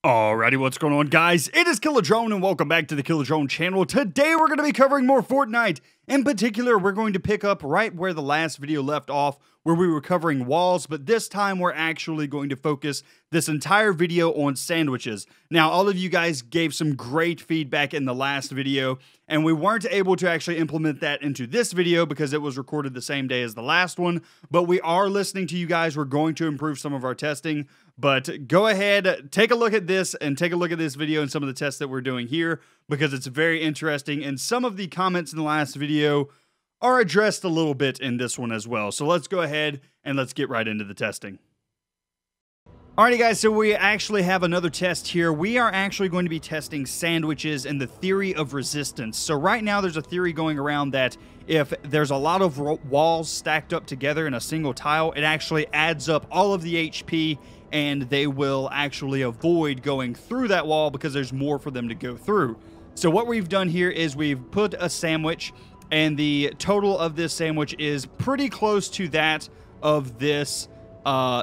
Alrighty, what's going on, guys? It is Killer Drone, and welcome back to the Killer Drone channel. Today, we're going to be covering more Fortnite. In particular, we're going to pick up right where the last video left off, where we were covering walls, but this time we're actually going to focus this entire video on sandwiches. Now, all of you guys gave some great feedback in the last video, and we weren't able to actually implement that into this video because it was recorded the same day as the last one, but we are listening to you guys. We're going to improve some of our testing, but go ahead, take a look at this and take a look at this video and some of the tests that we're doing here because it's very interesting, and some of the comments in the last video are addressed a little bit in this one as well. So let's go ahead and let's get right into the testing. Alrighty guys, so we actually have another test here. We are actually going to be testing sandwiches and the theory of resistance. So right now there's a theory going around that if there's a lot of walls stacked up together in a single tile, it actually adds up all of the HP and they will actually avoid going through that wall because there's more for them to go through. So what we've done here is we've put a sandwich, and the total of this sandwich is pretty close to that of this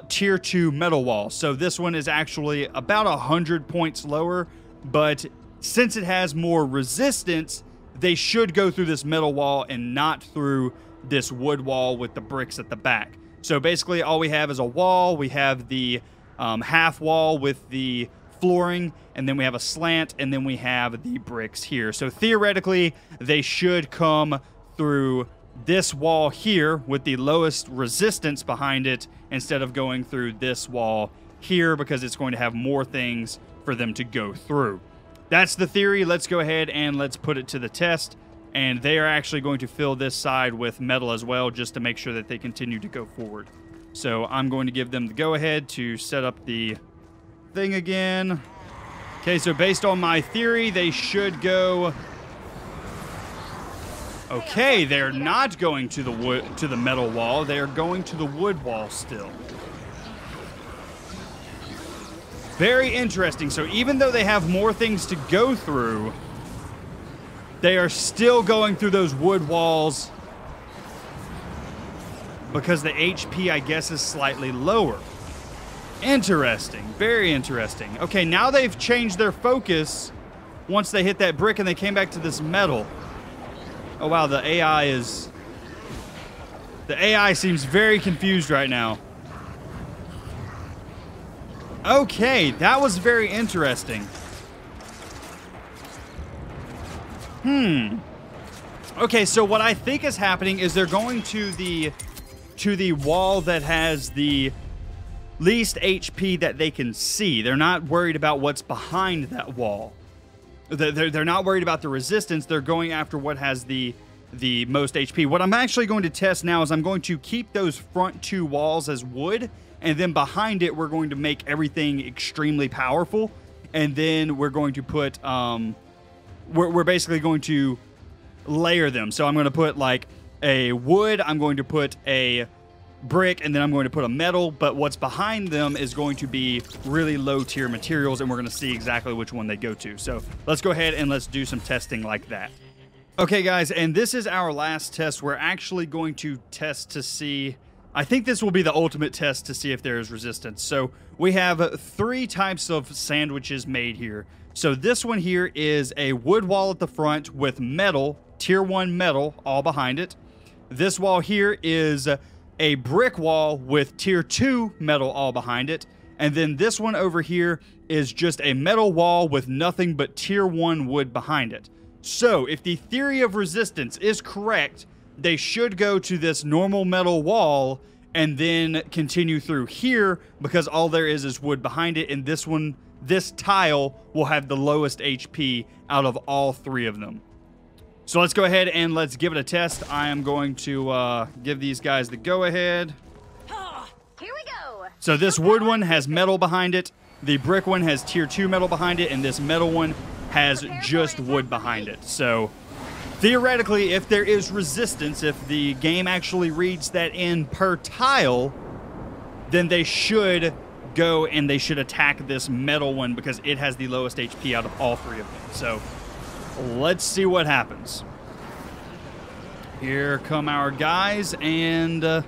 tier 2 metal wall. So this one is actually about 100 points lower, but since it has more resistance, they should go through this metal wall and not through this wood wall with the bricks at the back. So basically all we have is a wall. We have the half wall with the flooring, and then we have a slant, and then we have the bricks here. So theoretically, they should come through this wall here with the lowest resistance behind it instead of going through this wall here because it's going to have more things for them to go through. That's the theory. Let's go ahead and let's put it to the test. And they are actually going to fill this side with metal as well just to make sure that they continue to go forward. So I'm going to give them the go-ahead to set up the thing again. Okay, so based on my theory, they should go. Okay, they're not going to the metal wall. They are going to the wood wall still. Very interesting. So even though they have more things to go through, they are still going through those wood walls because the HP, I guess, is slightly lower. Interesting. Very interesting. Okay, now they've changed their focus once they hit that brick and they came back to this metal. Oh, wow, the AI seems very confused right now. Okay, that was very interesting. Okay, so what I think is happening is they're going to the wall that has the least HP that they can see. They're not worried about what's behind that wall. They're not worried about the resistance. They're going after what has the most HP. What I'm actually going to test now is I'm going to keep those front two walls as wood, and then behind it we're going to make everything extremely powerful, and then we're going to put we're basically going to layer them. So I'm going to put like a wood, I'm going to put a brick, and then I'm going to put a metal, but what's behind them is going to be really low tier materials, and we're going to see exactly which one they go to. So let's go ahead and let's do some testing like that. Okay guys, and this is our last test. We're actually going to test to see, I think this will be the ultimate test to see if there is resistance. So we have 3 types of sandwiches made here. So this one here is a wood wall at the front with metal, tier 1 metal all behind it. This wall here is a brick wall with tier 2 metal all behind it. And then this one over here is just a metal wall with nothing but tier 1 wood behind it. So if the theory of resistance is correct, they should go to this normal metal wall and then continue through here because all there is wood behind it. And this tile will have the lowest HP out of all 3 of them. So let's go ahead and let's give it a test. I am going to give these guys the go-ahead. Here we go. So this wood one has metal behind it. The brick one has tier 2 metal behind it. And this metal one has just wood behind it. So theoretically, if there is resistance, if the game actually reads that in per tile, then they should go and they should attack this metal one because it has the lowest HP out of all 3 of them. So let's see what happens. Here come our guys, and Look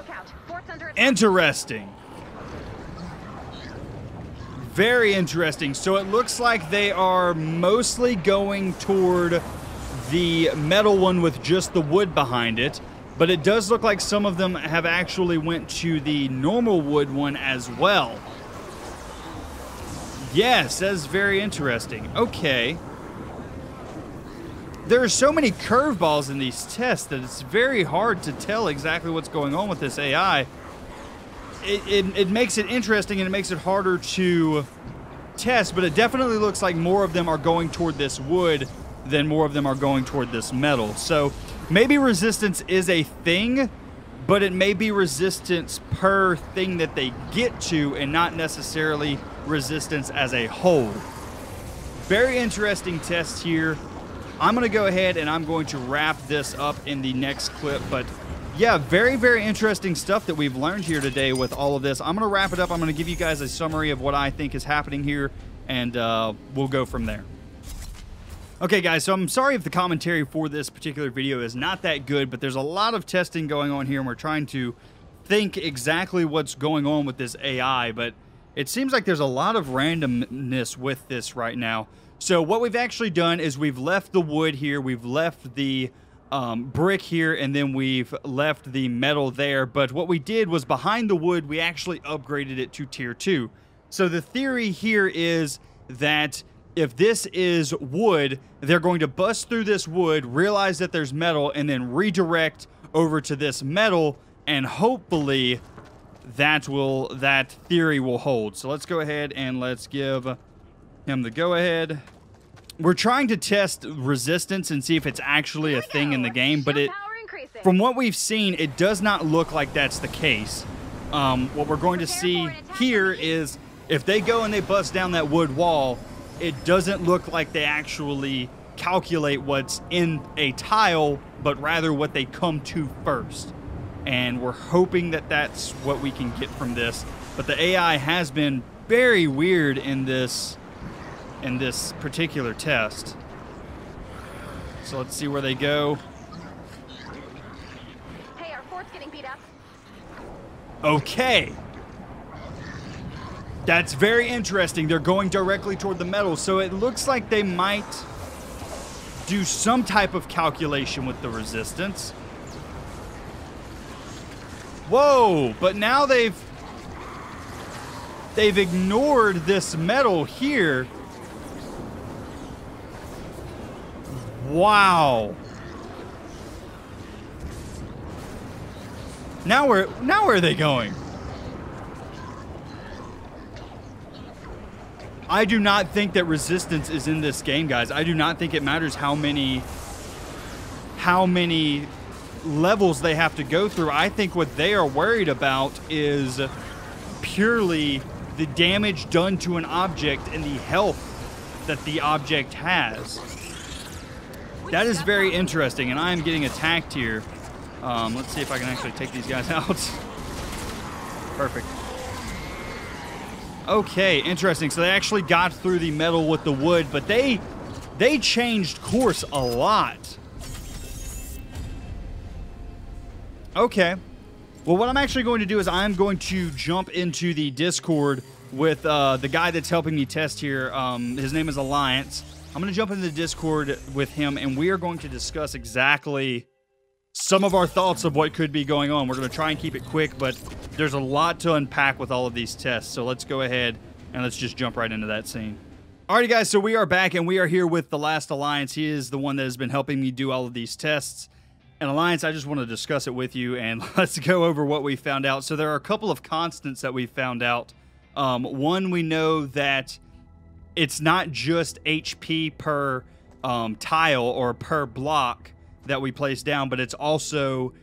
out. Fort's under attack. Interesting. Very interesting. So it looks like they are mostly going toward the metal one with just the wood behind it. But it does look like some of them have actually went to the normal wood one as well. Yes, that's very interesting. Okay. There are so many curveballs in these tests that it's very hard to tell exactly what's going on with this AI. It makes it interesting and it makes it harder to test, but it definitely looks like more of them are going toward this wood than more of them are going toward this metal. So maybe resistance is a thing, but it may be resistance per thing that they get to and not necessarily resistance as a whole. Very interesting test here. I'm going to go ahead and I'm going to wrap this up in the next clip, but yeah, very, very interesting stuff that we've learned here today with all of this. I'm going to wrap it up. I'm going to give you guys a summary of what I think is happening here, and we'll go from there. Okay, guys, so I'm sorry if the commentary for this particular video is not that good, but there's a lot of testing going on here, and we're trying to think exactly what's going on with this AI, but it seems like there's a lot of randomness with this right now. So what we've actually done is we've left the wood here, we've left the brick here, and then we've left the metal there. But what we did was behind the wood, we actually upgraded it to tier 2. So the theory here is that if this is wood, they're going to bust through this wood, realize that there's metal, and then redirect over to this metal, and hopefully that theory will hold. So let's go ahead and let's give him the go-ahead. We're trying to test resistance and see if it's actually a thing in the game, but from what we've seen, it does not look like that's the case. What we're going to see here is if they go and they bust down that wood wall, it doesn't look like they actually calculate what's in a tile, but rather what they come to first. And we're hoping that that's what we can get from this. But the AI has been very weird in this particular test. So let's see where they go. Hey, our fort's getting beat up. Okay. That's very interesting. They're going directly toward the metal, so it looks like they might do some type of calculation with the resistance. Whoa, but now they've ignored this metal here. Wow. Now where are they going? I do not think that resistance is in this game, guys. I do not think it matters how many levels they have to go through. I think what they are worried about is purely the damage done to an object and the health that the object has. That is very interesting, and I am getting attacked here. Let's see if I can actually take these guys out. Perfect. Okay, interesting. So they actually got through the metal with the wood, but they changed course a lot. Okay. Well, what I'm actually going to do is I'm going to jump into the Discord with the guy that's helping me test here. His name is Alliance. I'm going to jump into the Discord with him, and we are going to discuss exactly some of our thoughts of what could be going on. We're going to try and keep it quick, but there's a lot to unpack with all of these tests. So let's go ahead and let's just jump right into that scene. Alrighty, guys, so we are back, and we are here with the last Alliance. He is the one that has been helping me do all of these tests. And Alliance, I just want to discuss it with you, and let's go over what we found out. So there are a couple of constants that we found out. One, we know that it's not just HP per tile or per block that we place down, but it's also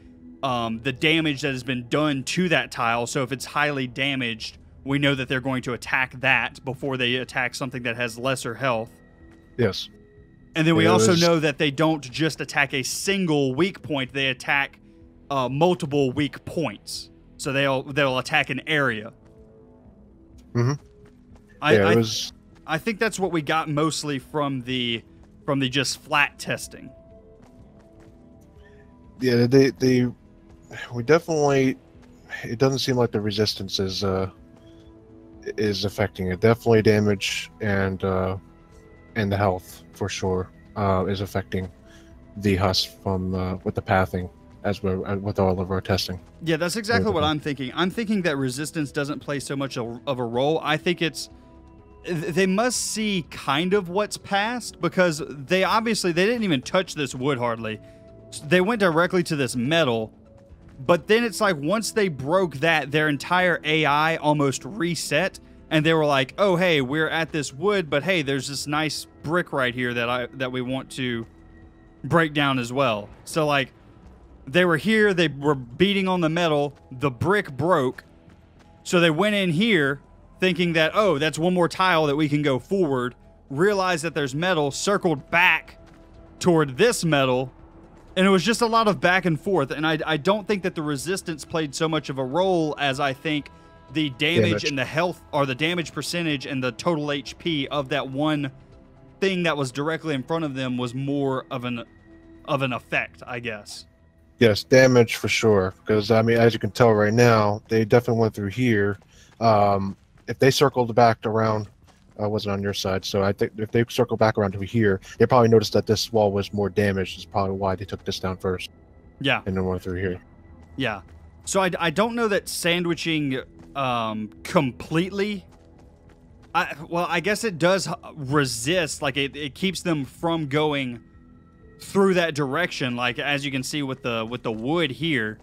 the damage that has been done to that tile. So if it's highly damaged, we know that they're going to attack that before they attack something that has lesser health. Yes. And then we also know that they don't just attack a single weak point, they attack multiple weak points. So they'll attack an area. Mm-hmm. I think that's what we got mostly from the just flat testing. Yeah, we definitely it doesn't seem like the resistance is affecting it. Definitely damage and the health for sure is affecting the Husk from with the pathing as we're with all of our testing. Yeah, that's exactly what I'm thinking. I'm thinking that resistance doesn't play so much of a role. I think they must see kind of what's past, because they didn't even touch this wood hardly. They went directly to this metal, but then it's like once they broke that, their entire AI almost reset, and they were like, oh, hey, we're at this wood, but hey, there's this nice brick right here that we want to break down as well. So like, they were here, they were beating on the metal, the brick broke, so they went in here thinking that, oh, that's one more tile that we can go forward, realized that there's metal, circled back toward this metal, and it was just a lot of back and forth. And I don't think that the resistance played so much of a role as I think the damage and the health, or the damage percentage and the total HP of that one thing that was directly in front of them was more of an effect, I guess. Yes, damage for sure. Because I mean, as you can tell right now, they definitely went through here. If they circled back around, I wasn't on your side, so I think if they circle back around to here, they probably noticed that this wall was more damaged. Is probably why they took this down first. Yeah, and then went through here. Yeah, so I don't know that sandwiching completely. Well, I guess it does resist. Like it keeps them from going through that direction, like as you can see with the wood here.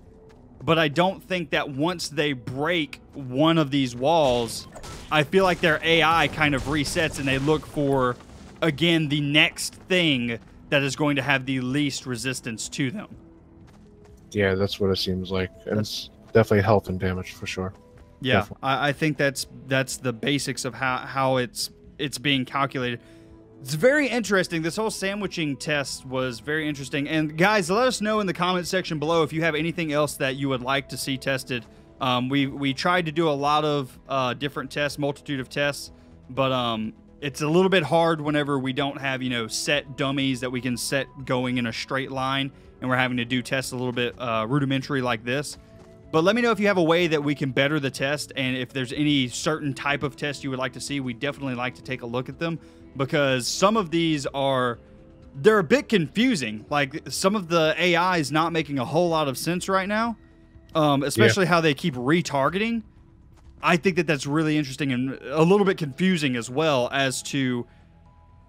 But I don't think that once they break one of these walls, I feel like their AI kind of resets and they look for, again, the next thing that is going to have the least resistance to them. Yeah, that's what it seems like. And it's definitely health and damage for sure. Yeah, I think that's the basics of how it's being calculated. It's very interesting. This whole sandwiching test was very interesting. And guys, let us know in the comment section below if you have anything else that you would like to see tested. We tried to do a lot of different tests, multitude of tests, but it's a little bit hard whenever we don't have, set dummies that we can set going in a straight line, and we're having to do tests a little bit rudimentary like this. But let me know if you have a way that we can better the test, and if there's any certain type of test you would like to see. We definitely like to take a look at them, because some of these they're a bit confusing. Like, some of the AI is not making a whole lot of sense right now, especially how they keep retargeting. I think that that's really interesting and a little bit confusing as well as to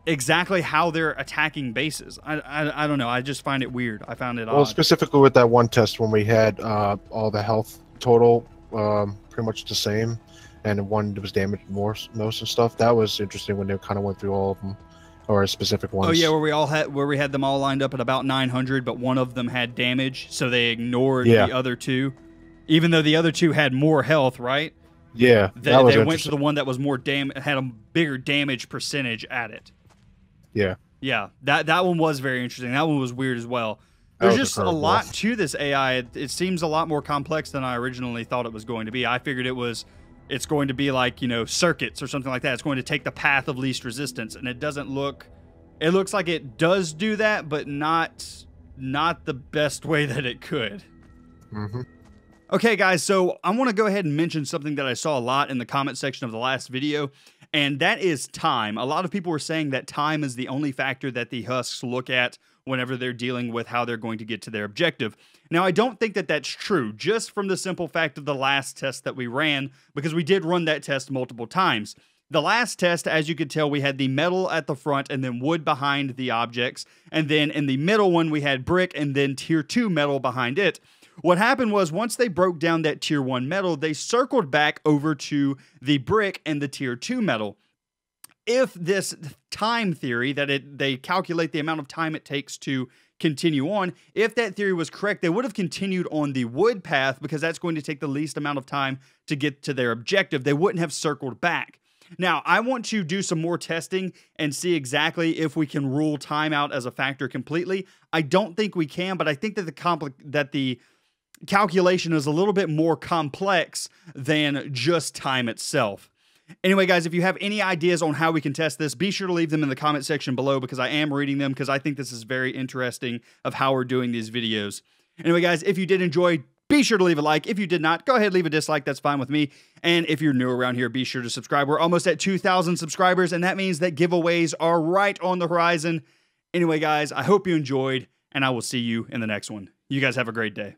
exactly how they're attacking bases. I don't know. I just find it weird. I found it odd. Well, specifically with that one test when we had all the health total pretty much the same, and one that was damaged most and stuff. That was interesting when they kind of went through all of them, or specific ones. Oh yeah, where we had them all lined up at about 900, but one of them had damage, so they ignored the other two, even though the other two had more health, right? Yeah, they went to the one that was more had a bigger damage percentage at it. Yeah. Yeah, that one was very interesting. That one was weird as well. There's just a lot to this AI. It seems a lot more complex than I originally thought it was going to be. I figured it's going to be like, circuits or something like that. It's going to take the path of least resistance, and it doesn't look. It looks like it does do that, but not the best way that it could. Mm-hmm. Okay, guys, so I want to go ahead and mention something that I saw a lot in the comment section of the last video, and that is time. A lot of people were saying that time is the only factor that the Husks look at whenever they're dealing with how they're going to get to their objective. Now, I don't think that that's true, just from the simple fact of the last test that we ran, because we did run that test multiple times. The last test, as you could tell, we had the metal at the front and then wood behind the objects, and then in the middle one, we had brick and then tier 2 metal behind it. What happened was, once they broke down that tier 1 metal, they circled back over to the brick and the tier 2 metal. If this time theory, that they calculate the amount of time it takes to continue on, if that theory was correct, they would have continued on the wood path, because that's going to take the least amount of time to get to their objective. They wouldn't have circled back. Now, I want to do some more testing and see exactly if we can rule time out as a factor completely. I don't think we can, but I think that the calculation is a little bit more complex than just time itself. Anyway, guys, if you have any ideas on how we can test this, be sure to leave them in the comment section below, because I am reading them, because I think this is very interesting of how we're doing these videos. Anyway, guys, if you did enjoy, be sure to leave a like. If you did not, go ahead, leave a dislike. That's fine with me. And if you're new around here, be sure to subscribe. We're almost at 2,000 subscribers, and that means that giveaways are right on the horizon. Anyway, guys, I hope you enjoyed, and I will see you in the next one. You guys have a great day.